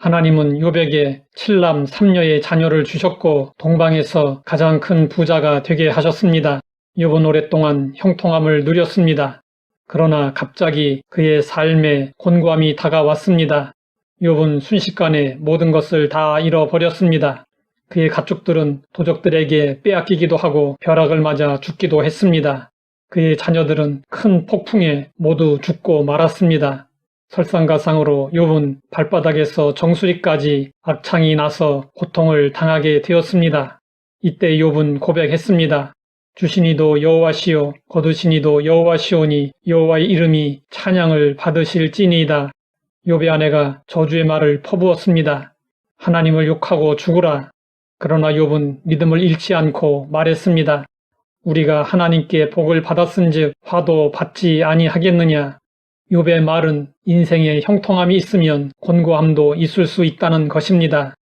하나님은 욥에게 7남 3녀의 자녀를 주셨고 동방에서 가장 큰 부자가 되게 하셨습니다. 욥은 오랫동안 형통함을 누렸습니다. 그러나 갑자기 그의 삶에 곤고함이 다가왔습니다. 욥은 순식간에 모든 것을 다 잃어버렸습니다. 그의 가축들은 도적들에게 빼앗기기도 하고 벼락을 맞아 죽기도 했습니다. 그의 자녀들은 큰 폭풍에 모두 죽고 말았습니다. 설상가상으로 욥은 발바닥에서 정수리까지 악창이 나서 고통을 당하게 되었습니다. 이때 욥은 고백했습니다. 주시니도 여호와시요 거두시니도 여호와시오니 여호와의 이름이 찬양을 받으실지니이다. 욥의 아내가 저주의 말을 퍼부었습니다. 하나님을 욕하고 죽으라. 그러나 욥은 믿음을 잃지 않고 말했습니다. 우리가 하나님께 복을 받았은즉 화도 받지 아니하겠느냐. 욥의 말은 인생에 형통함이 있으면 곤고함도 있을 수 있다는 것입니다.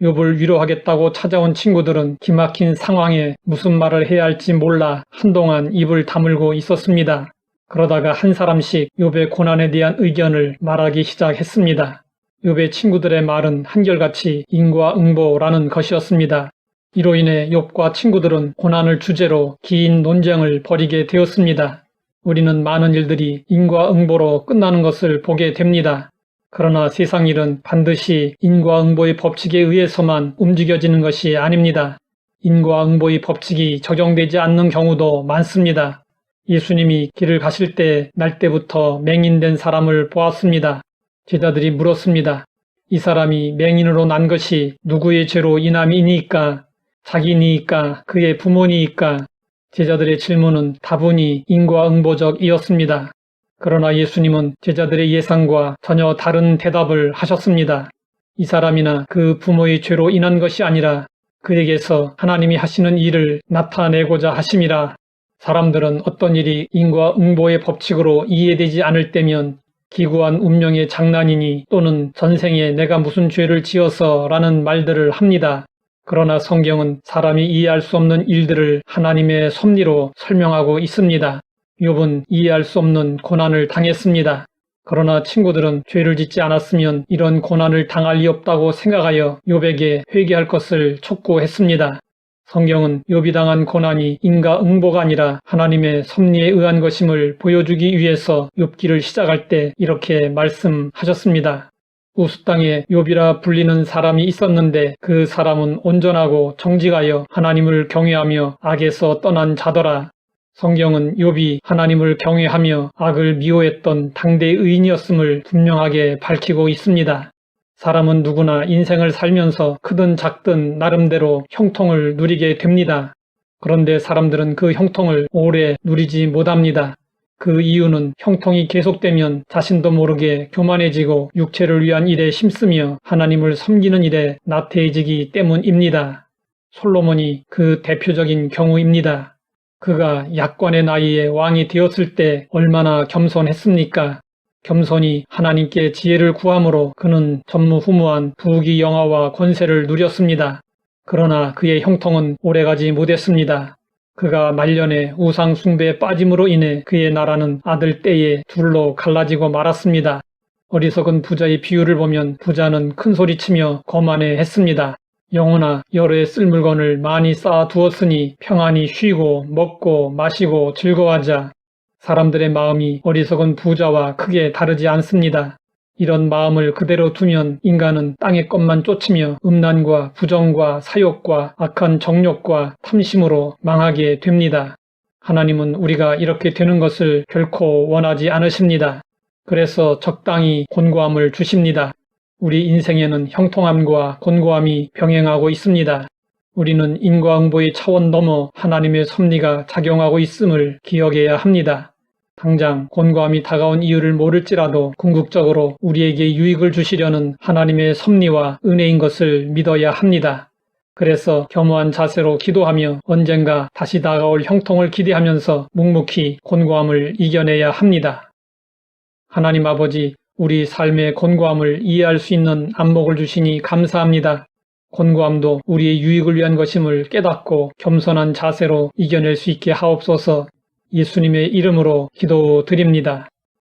욥을 위로하겠다고 찾아온 친구들은 기막힌 상황에 무슨 말을 해야 할지 몰라 한동안 입을 다물고 있었습니다. 그러다가 한 사람씩 욥의 고난에 대한 의견을 말하기 시작했습니다. 욥의 친구들의 말은 한결같이 인과응보라는 것이었습니다. 이로 인해 욥과 친구들은 고난을 주제로 긴 논쟁을 벌이게 되었습니다. 우리는 많은 일들이 인과응보로 끝나는 것을 보게 됩니다. 그러나 세상 일은 반드시 인과응보의 법칙에 의해서만 움직여지는 것이 아닙니다. 인과응보의 법칙이 적용되지 않는 경우도 많습니다. 예수님이 길을 가실 때 날 때부터 맹인된 사람을 보았습니다. 제자들이 물었습니다. 이 사람이 맹인으로 난 것이 누구의 죄로 인함이니까? 자기니까? 그의 부모니까? 제자들의 질문은 다분히 인과응보적이었습니다. 그러나 예수님은 제자들의 예상과 전혀 다른 대답을 하셨습니다. 이 사람이나 그 부모의 죄로 인한 것이 아니라 그에게서 하나님이 하시는 일을 나타내고자 하심이라. 사람들은 어떤 일이 인과응보의 법칙으로 이해되지 않을 때면 기구한 운명의 장난이니 또는 전생에 내가 무슨 죄를 지어서 라는 말들을 합니다. 그러나 성경은 사람이 이해할 수 없는 일들을 하나님의 섭리로 설명하고 있습니다. 욥은 이해할 수 없는 고난을 당했습니다. 그러나 친구들은 죄를 짓지 않았으면 이런 고난을 당할 리 없다고 생각하여 욥에게 회개할 것을 촉구했습니다. 성경은 욥이 당한 고난이 인과응보가 아니라 하나님의 섭리에 의한 것임을 보여주기 위해서 욥기를 시작할 때 이렇게 말씀하셨습니다. 우스 땅에 욥이라 불리는 사람이 있었는데 그 사람은 온전하고 정직하여 하나님을 경외하며 악에서 떠난 자더라. 성경은 욥이 하나님을 경외하며 악을 미워했던 당대의 의인이었음을 분명하게 밝히고 있습니다. 사람은 누구나 인생을 살면서 크든 작든 나름대로 형통을 누리게 됩니다. 그런데 사람들은 그 형통을 오래 누리지 못합니다. 그 이유는 형통이 계속되면 자신도 모르게 교만해지고 육체를 위한 일에 힘쓰며 하나님을 섬기는 일에 나태해지기 때문입니다. 솔로몬이 그 대표적인 경우입니다. 그가 약관의 나이에 왕이 되었을 때 얼마나 겸손했습니까? 겸손히 하나님께 지혜를 구함으로 그는 전무후무한 부귀 영화와 권세를 누렸습니다. 그러나 그의 형통은 오래가지 못했습니다. 그가 말년에 우상 숭배에 빠짐으로 인해 그의 나라는 아들 때에 둘로 갈라지고 말았습니다. 어리석은 부자의 비유를 보면 부자는 큰 소리치며 거만해 했습니다. 영혼아, 여러 해 쓸 물건을 많이 쌓아 두었으니 평안히 쉬고 먹고 마시고 즐거워하자. 사람들의 마음이 어리석은 부자와 크게 다르지 않습니다. 이런 마음을 그대로 두면 인간은 땅의 것만 쫓으며 음란과 부정과 사욕과 악한 정욕과 탐심으로 망하게 됩니다. 하나님은 우리가 이렇게 되는 것을 결코 원하지 않으십니다. 그래서 적당히 곤고함을 주십니다. 우리 인생에는 형통함과 곤고함이 병행하고 있습니다. 우리는 인과응보의 차원 넘어 하나님의 섭리가 작용하고 있음을 기억해야 합니다. 당장 곤고함이 다가온 이유를 모를지라도 궁극적으로 우리에게 유익을 주시려는 하나님의 섭리와 은혜인 것을 믿어야 합니다. 그래서 겸허한 자세로 기도하며 언젠가 다시 다가올 형통을 기대하면서 묵묵히 곤고함을 이겨내야 합니다. 하나님 아버지, 우리 삶의 곤고함을 이해할 수 있는 안목을 주시니 감사합니다. 곤고함도 우리의 유익을 위한 것임을 깨닫고 겸손한 자세로 이겨낼 수 있게 하옵소서. 예수님의 이름으로 기도드립니다.